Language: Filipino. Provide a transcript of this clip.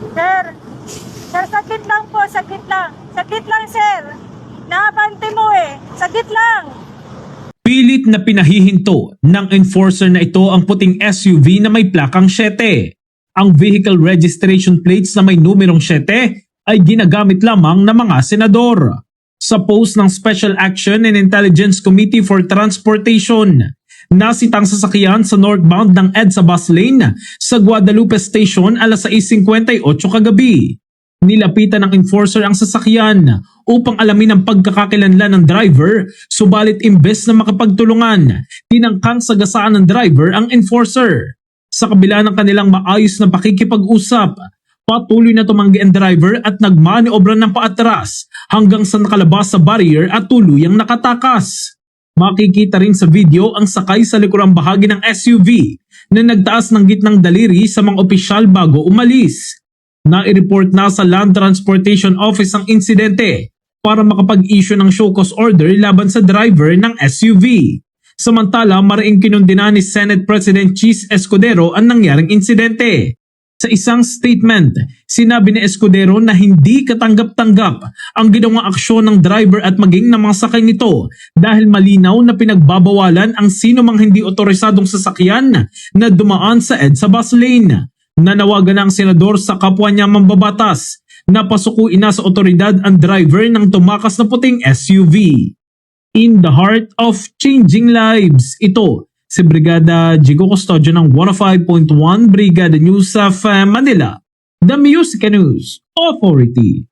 Sir, sir, saglit lang po, saglit lang. Saglit lang, sir. Naabante mo eh. Saglit lang. Pilit na pinahihinto ng enforcer na ito ang puting SUV na may plakang 7. Ang vehicle registration plates na may numerong 7 ay ginagamit lamang ng mga senador. Sa post ng Special Action and Intelligence Committee for Transportation, nasitang sasakyan sa northbound ng EDSA bus lane sa Guadalupe Station alas 6:58 kagabi. Nilapitan ng enforcer ang sasakyan upang alamin ang pagkakakilanlan ng driver, subalit imbes na makapagtulungan, tinangkang sagasaan ng driver ang enforcer. Sa kabila ng kanilang maayos na pakikipag-usap, patuloy na tumanggi ang driver at nagmaniobra ng paatras hanggang sa nakalabas sa barrier at tuluyang nakatakas. Makikita rin sa video ang sakay sa likurang bahagi ng SUV na nagtaas ng gitnang daliri sa mga opisyal bago umalis. Nai-report na sa Land Transportation Office ang insidente para makapag-issue ng show cause order laban sa driver ng SUV. Samantala, mariing kinundina ni Senate President Chis Escudero ang nangyaring insidente. Sa isang statement, sinabi ni Escudero na hindi katanggap-tanggap ang ginawang aksyon ng driver at maging ng mga sakay nito dahil malinaw na pinagbabawalan ang sino mang hindi otorisadong sasakyan na dumaan sa EDSA bus lane. Nanawagan ang senador sa kapwa niya mambabatas na pasukuin na sa otoridad ang driver ng tumakas na puting SUV. In the heart of changing lives, ito si Brigada Jigo Custodio ng 105.1 Brigada News of Manila, the Music News Authority.